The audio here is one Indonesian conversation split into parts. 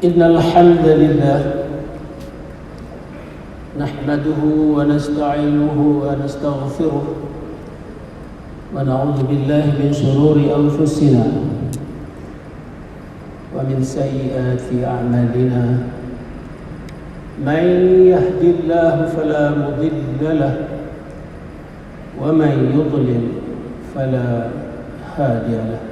إن الحمد لله نحمده ونستعينه ونستغفره ونعوذ بالله من شرور أنفسنا ومن سيئات أعمالنا من يهد الله فلا مضل له ومن يضلل فلا هادي له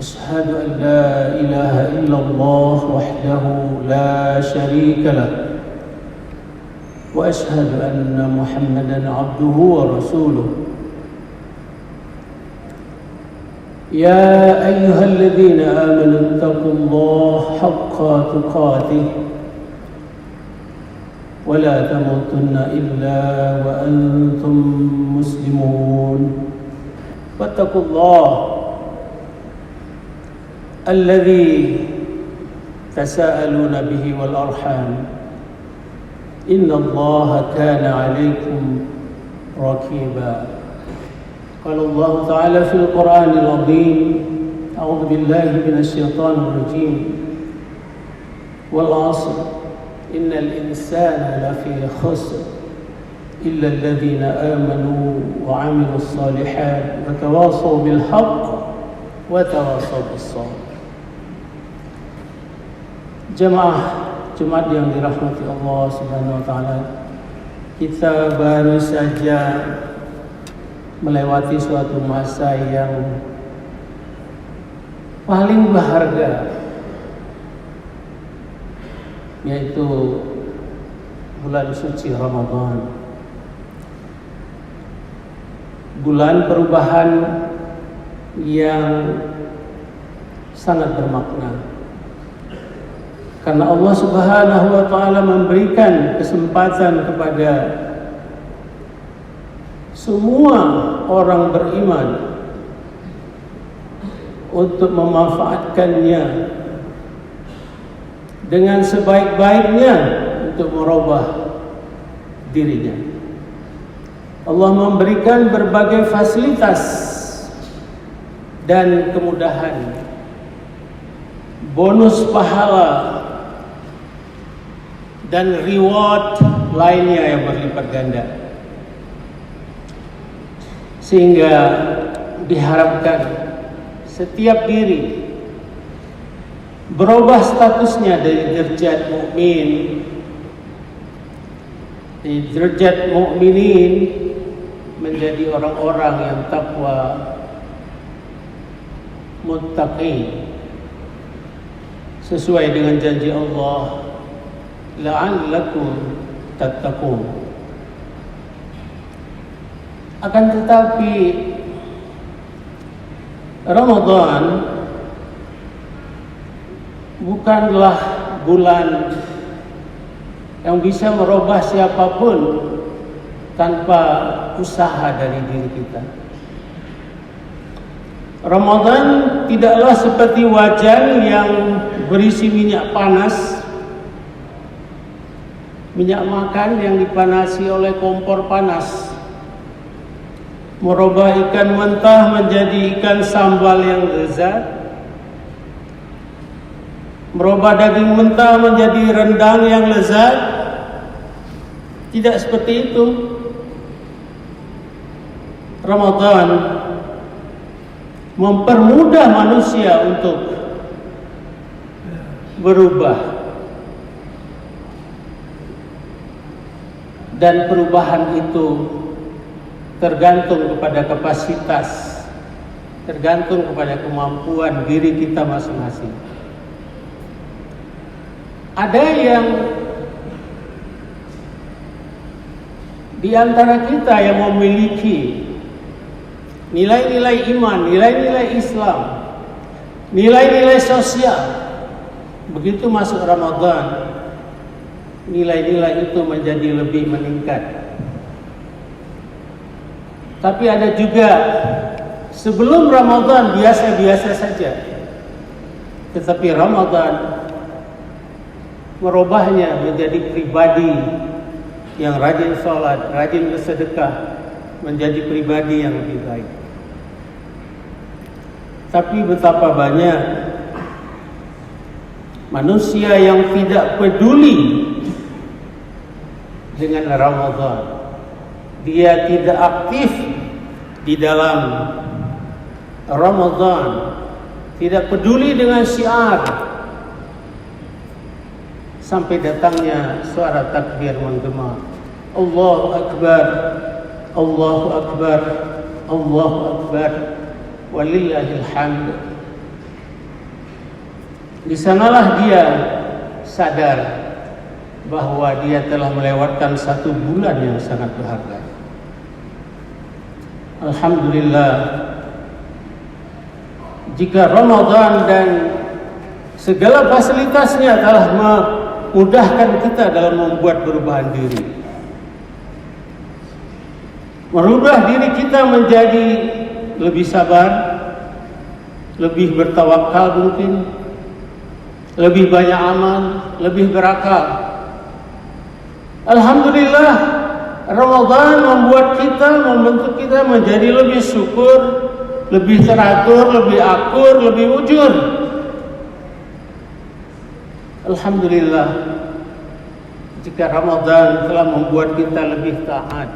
أشهد أن لا إله إلا الله وحده لا شريك له وأشهد أن محمدًا عبده ورسوله يا أيها الذين آمنوا اتقوا الله حق تقاته ولا تموتن إلا وأنتم مسلمون واتقوا الله الذي تساءلون به والأرحام إن الله كان عليكم رقيبا قال الله تعالى في القرآن العظيم أعوذ بالله من الشيطان الرجيم والعصر إن الإنسان لفي خسر إلا الذين آمنوا وعملوا الصالحات وتواصوا بالحق وتواصوا بالصبر. Jemaah Jumat yang dirahmati Allah Subhanahu wa taala, kita baru saja melewati suatu masa yang paling berharga, yaitu bulan suci Ramadan, bulan perubahan yang sangat bermakna. Karena Allah Subhanahu wa taala memberikan kesempatan kepada semua orang beriman untuk memanfaatkannya dengan sebaik-baiknya untuk merubah dirinya. Allah memberikan berbagai fasilitas dan kemudahan, bonus pahala dan reward lainnya yang berlipat ganda, sehingga diharapkan setiap diri berubah statusnya dari derajat mukmin, dari derajat mukminin menjadi orang-orang yang takwa, muttaqin, sesuai dengan janji Allah, la'allakum tattaqun. Akan tetapi Ramadan bukanlah bulan yang bisa merubah siapapun tanpa usaha dari diri kita. Ramadan tidaklah seperti wajan yang berisi minyak panas, minyak makan yang dipanasi oleh kompor panas, merubah ikan mentah menjadi ikan sambal yang lezat, merubah daging mentah menjadi rendang yang lezat. Tidak seperti itu. Ramadan mempermudah manusia untuk berubah, dan perubahan itu tergantung kepada kapasitas, tergantung kepada kemampuan diri kita masing-masing. Ada yang di antara kita yang memiliki nilai-nilai iman, nilai-nilai Islam, nilai-nilai sosial. Begitu masuk Ramadan, nilai-nilai itu menjadi lebih meningkat. Tapi ada juga sebelum Ramadan biasa-biasa saja, tetapi Ramadan merubahnya menjadi pribadi yang rajin sholat, rajin bersedekah, menjadi pribadi yang lebih baik. Tapi betapa banyak manusia yang tidak peduli dengan Ramadan. Dia tidak aktif di dalam Ramadan, tidak peduli dengan syiar, sampai datangnya suara takbir menggema, Allahu Akbar, Allahu Akbar, Allahu Akbar, walillahil hamd. Di sanalah dia sadar bahwa dia telah melewatkan satu bulan yang sangat berharga. Alhamdulillah, jika Ramadan dan segala fasilitasnya telah memudahkan kita dalam membuat perubahan diri, merubah diri kita menjadi lebih sabar, lebih bertawakal mungkin, lebih banyak amal, lebih berakal. Alhamdulillah, Ramadan membentuk kita menjadi lebih syukur, lebih teratur, lebih akur, lebih wujud. Alhamdulillah, jika Ramadan telah membuat kita lebih taat,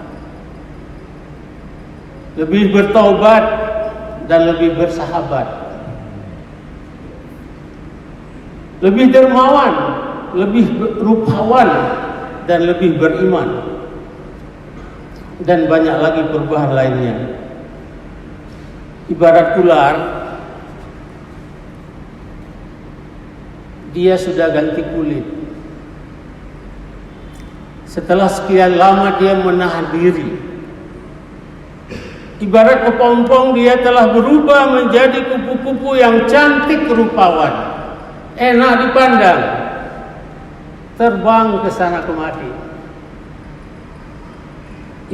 lebih bertaubat, dan lebih bersahabat, lebih dermawan, lebih rupawan, dan lebih beriman, dan banyak lagi perubahan lainnya. Ibarat ular, dia sudah ganti kulit. Setelah sekian lama dia menahan diri. Ibarat kepompong, dia telah berubah menjadi kupu-kupu yang cantik rupawan, enak dipandang, terbang ke sana kemari.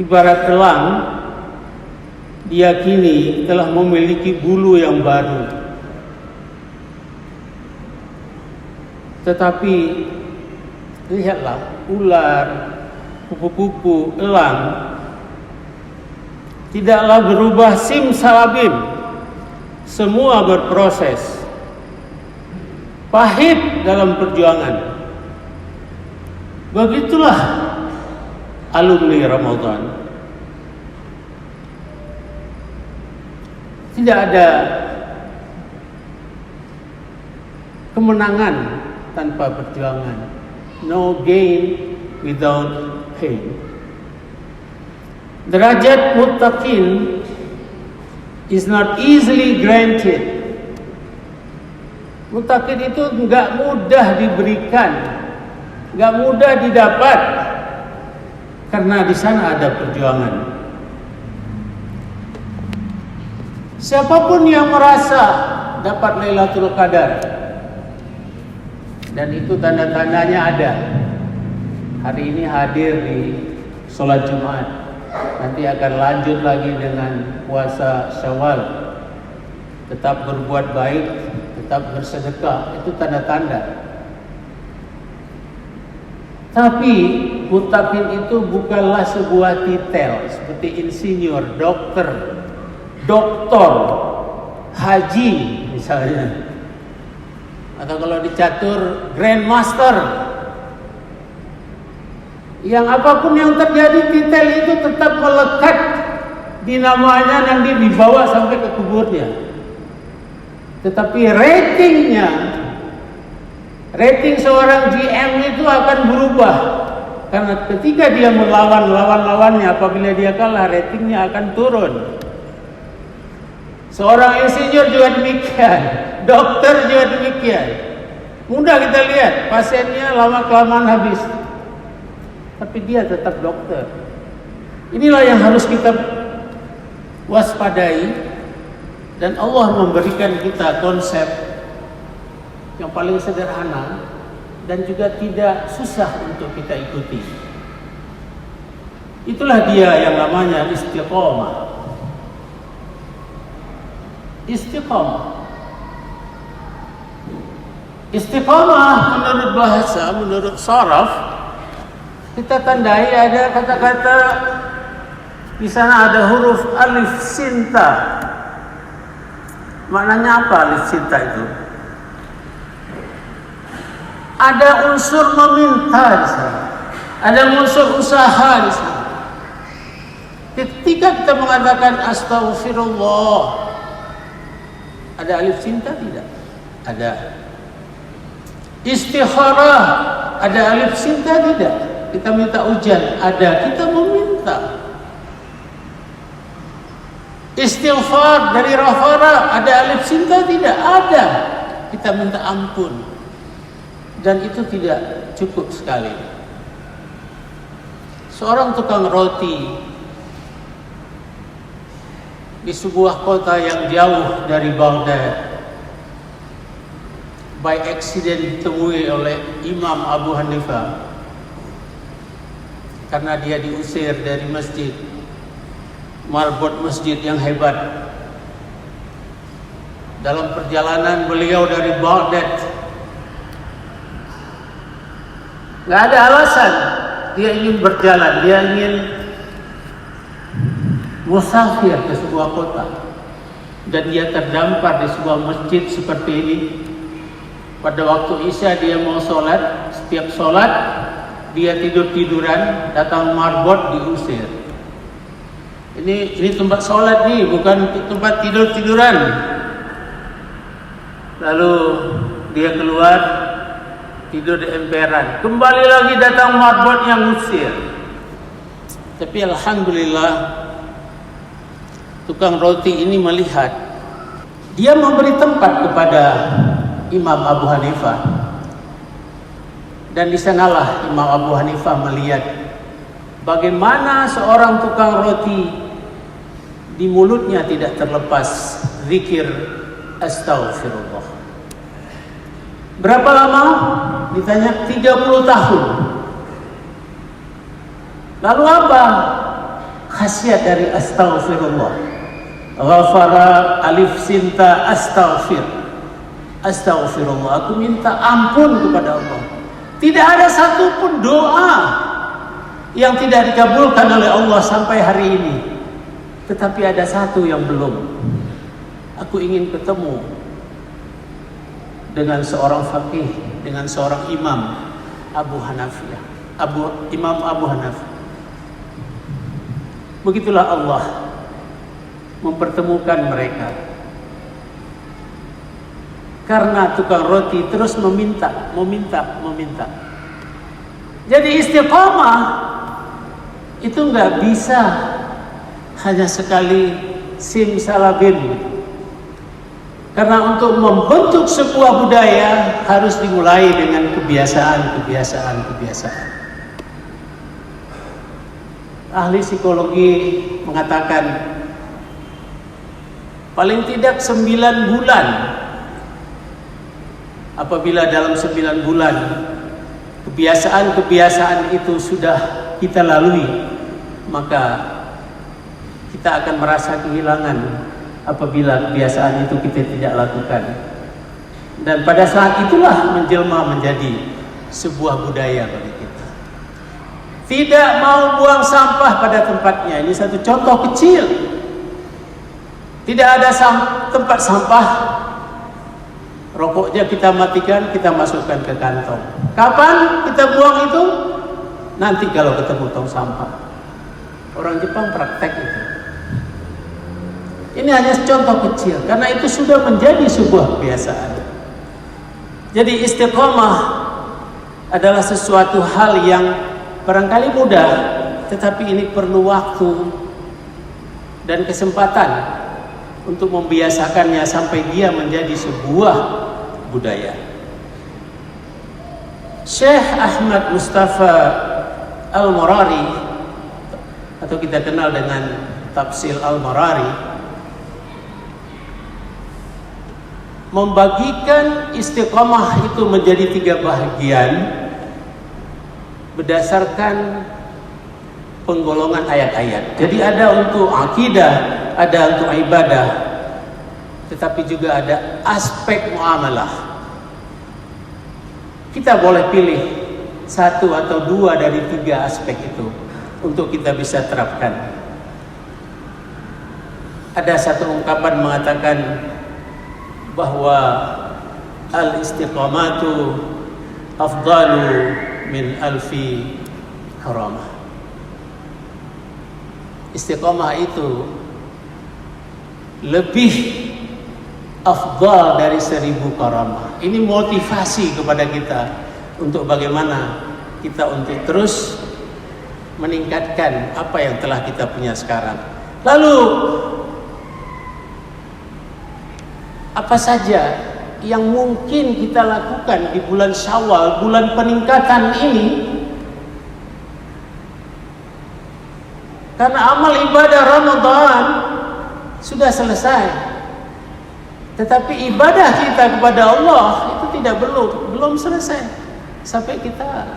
Ibarat elang, dia kini telah memiliki bulu yang baru. Tetapi lihatlah, ular, kupu-kupu, elang tidaklah berubah simsalabim. Semua berproses, pahit dalam perjuangan. Begitulah alumni Ramadan. Tidak ada kemenangan tanpa perjuangan. No gain without pain. Derajat muttaqin is not easily granted. Muttaqin itu enggak mudah diberikan, enggak mudah didapat, karena di sana ada perjuangan. Siapapun yang merasa dapat Lailatul Qadar, dan itu tanda-tandanya ada. Hari ini hadir di sholat Jumat, nanti akan lanjut lagi dengan puasa Syawal. Tetap berbuat baik, tetap bersedekah, itu tanda-tanda. Tapi muttaqin itu bukanlah sebuah titel seperti insinyur, dokter, haji misalnya, atau kalau di catur grandmaster. Yang apapun yang terjadi, titel itu tetap melekat di namanya, nanti dibawa sampai ke kuburnya. Tetapi rating seorang GM itu akan berubah, karena ketika dia melawan lawan-lawannya, apabila dia kalah, ratingnya akan turun. Seorang insinyur juga demikian, dokter juga demikian. Mudah kita lihat, pasiennya lama-kelamaan habis, tapi dia tetap dokter. Inilah yang harus kita waspadai, dan Allah memberikan kita konsep yang paling sederhana dan juga tidak susah untuk kita ikuti. Itulah dia yang namanya istiqomah. Istiqomah menurut bahasa, menurut sharaf, kita tandai ada kata-kata di sana, ada huruf alif sinta. Maknanya apa alif sinta itu? Ada unsur meminta di sana. Ada unsur usaha di sana. Ketika kita mengatakan astaghfirullah, ada alif cinta tidak? Ada. Istikharah, ada alif cinta tidak? Kita minta hujan, ada. Kita meminta. Istighfar dari ghafara, ada alif cinta tidak? Ada. Kita minta ampun. Dan itu tidak cukup sekali. Seorang tukang roti di sebuah kota yang jauh dari Baghdad, by accident ditemui oleh Imam Abu Hanifah karena dia diusir dari masjid, marbot masjid yang hebat. Dalam perjalanan beliau dari Baghdad, nggak ada alasan dia ingin berjalan, dia ingin musafir ke sebuah kota, dan dia terdampar di sebuah masjid seperti ini. Pada waktu Isya dia mau sholat, setiap sholat dia tiduran, datang marbot diusir. Ini tempat sholat nih, bukan tempat tiduran. Lalu dia keluar, tidur di emperan. Kembali lagi datang marbot yang usir. Tapi alhamdulillah, tukang roti ini melihat, dia memberi tempat kepada Imam Abu Hanifah. Dan di sanalah Imam Abu Hanifah melihat bagaimana seorang tukang roti di mulutnya tidak terlepas zikir astaghfirullah. Berapa lama? Ditanya 30 tahun. Lalu apa khasiat dari astaghfirullah? Ghafara alif sinta astaghfirullah, aku minta ampun kepada Allah. Tidak ada satupun doa yang tidak dikabulkan oleh Allah sampai hari ini. Tetapi ada satu yang belum. Aku ingin ketemu dengan seorang faqih, dengan seorang imam Imam Abu Hanafi. Begitulah Allah mempertemukan mereka. Karena tukang roti terus meminta. Jadi istiqamah itu nggak bisa hanya sekali simsalabim. Karena untuk membentuk sebuah budaya harus dimulai dengan kebiasaan. Ahli psikologi mengatakan paling tidak 9 bulan. Apabila dalam 9 bulan kebiasaan itu sudah kita lalui, maka kita akan merasa kehilangan apabila kebiasaan itu kita tidak lakukan. Dan pada saat itulah menjelma menjadi sebuah budaya bagi kita. Tidak mau buang sampah pada tempatnya. Ini satu contoh kecil. Tidak ada tempat sampah, rokoknya kita matikan, kita masukkan ke kantong. Kapan kita buang itu? Nanti kalau ketemu tong sampah. Orang Jepang praktek itu. Ini hanya contoh kecil, karena itu sudah menjadi sebuah kebiasaan. Jadi istiqomah adalah sesuatu hal yang barangkali mudah, tetapi ini perlu waktu dan kesempatan untuk membiasakannya sampai dia menjadi sebuah budaya. Syekh Ahmad Mustafa Al-Murari, atau kita kenal dengan Tafsir Al-Murari, membagikan istiqamah itu menjadi 3 bahagian berdasarkan penggolongan ayat-ayat. Jadi ada untuk akidah, ada untuk ibadah, tetapi juga ada aspek muamalah. Kita boleh pilih 1 atau 2 dari 3 aspek itu untuk kita bisa terapkan. Ada satu ungkapan mengatakan bahwa al-istiqamatu afdalu min alfi karamah. Istiqomah itu lebih afdal dari 1000 karamah. Ini motivasi kepada kita untuk bagaimana kita untuk terus meningkatkan apa yang telah kita punya sekarang. Lalu apa saja yang mungkin kita lakukan di bulan Syawal, bulan peningkatan ini? Karena amal ibadah Ramadan sudah selesai, tetapi ibadah kita kepada Allah itu belum selesai sampai kita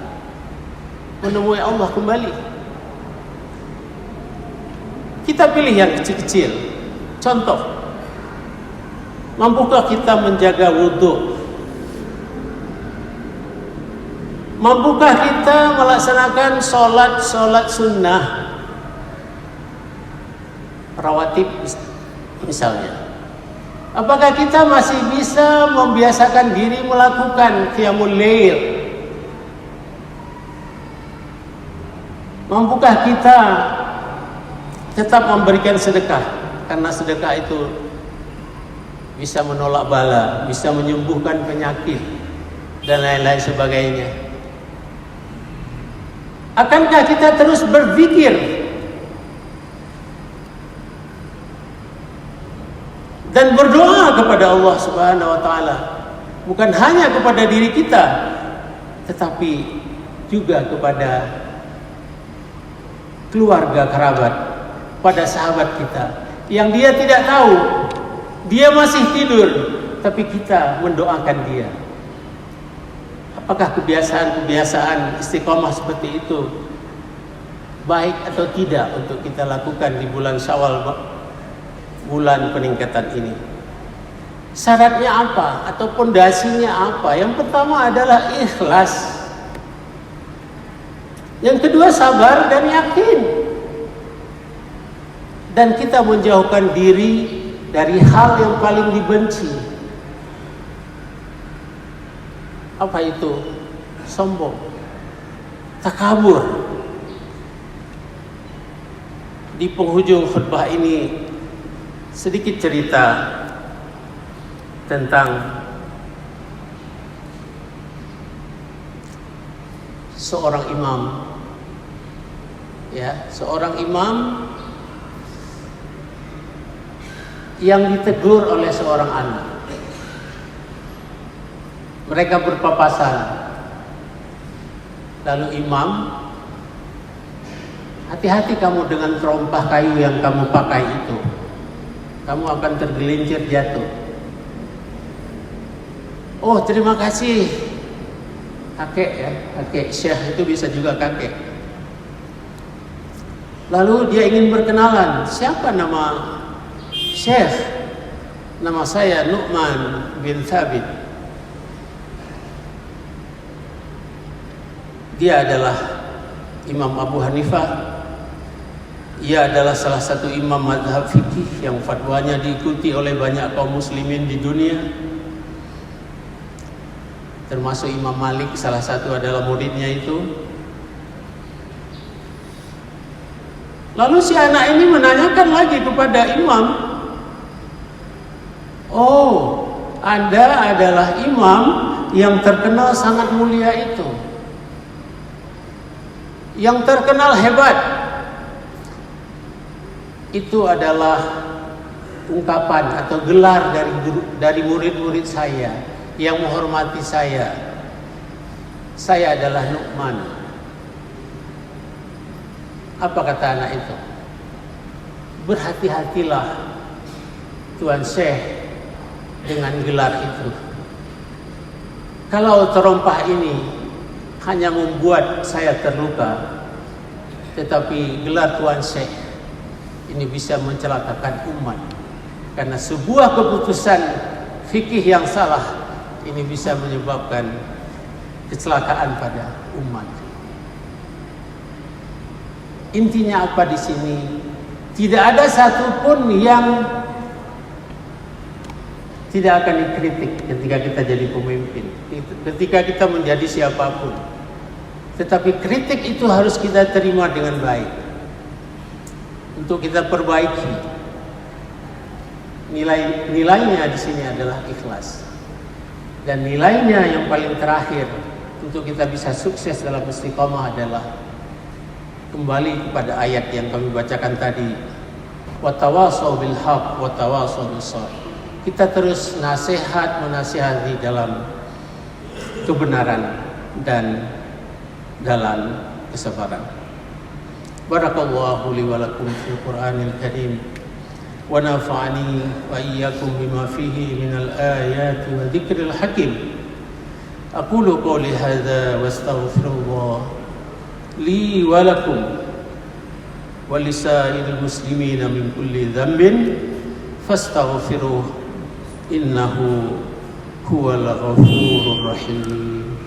menemui Allah kembali. Kita pilih yang kecil-kecil. Contoh, mampukah kita menjaga wudhu? Mampukah kita melaksanakan sholat sunnah rawatib misalnya? Apakah kita masih bisa membiasakan diri melakukan qiyamul lail? Mampukah kita tetap memberikan sedekah? Karena sedekah itu bisa menolak bala, bisa menyembuhkan penyakit dan lain-lain sebagainya. Akankah kita terus berpikir dan berdoa kepada Allah Subhanahu wa taala, bukan hanya kepada diri kita, tetapi juga kepada keluarga kerabat, pada sahabat kita yang dia tidak tahu, dia masih tidur, tapi kita mendoakan dia. Apakah kebiasaan istiqomah seperti itu baik atau tidak untuk kita lakukan di bulan Syawal, bulan peningkatan ini? Syaratnya apa atau pondasinya apa? Yang pertama adalah ikhlas. Yang kedua sabar dan yakin. Dan kita menjauhkan diri dari hal yang paling dibenci. Apa itu? Sombong, takabur. Di penghujung khutbah ini sedikit cerita tentang seorang imam, seorang imam yang ditegur oleh seorang anak. Mereka berpapasan. Lalu imam, hati-hati kamu dengan terompah kayu yang kamu pakai itu. Kamu akan tergelincir jatuh. Oh, terima kasih kakek ya, kakek syekh itu bisa juga kakek. Lalu dia ingin berkenalan, siapa nama syekh? Nama saya Nu'man bin Thabit. Dia adalah Imam Abu Hanifah. Ia adalah salah satu imam mazhab fikih yang fatwanya diikuti oleh banyak kaum muslimin di dunia, termasuk Imam Malik, salah satu adalah muridnya itu. Lalu si anak ini menanyakan lagi kepada imam, oh, Anda adalah imam yang terkenal sangat mulia itu, yang terkenal hebat. Itu adalah ungkapan atau gelar dari murid-murid saya yang menghormati saya. Saya adalah Nu'man. Apa kata anak itu? Berhati-hatilah Tuan Syekh dengan gelar itu. Kalau terompah ini hanya membuat saya terluka, tetapi gelar Tuan Syekh ini bisa mencelakakan umat. Karena sebuah keputusan fikih yang salah ini bisa menyebabkan kecelakaan pada umat. Intinya apa di sini? Tidak ada satupun yang tidak akan dikritik ketika kita jadi pemimpin, ketika kita menjadi siapapun. Tetapi kritik itu harus kita terima dengan baik untuk kita perbaiki. Nilainya di sini adalah ikhlas. Dan nilainya yang paling terakhir untuk kita bisa sukses dalam istiqomah adalah kembali kepada ayat yang kami bacakan tadi. Watawasau bil haq watawasau bis sabr. Kita terus menasihati dalam kebenaran dan dalam kesabaran. Barakallahu li wa lakum fil Qur'anil Karim wa nafa'ani wa iyyakum bima fihi minal ayati wa dzikril hakim. Aqulu qawli hadza wa astaghfirullah li wa lakum wa lisairil muslimina min kulli dhanbin fastaghfiruh innahu huwal ghafurur rahim.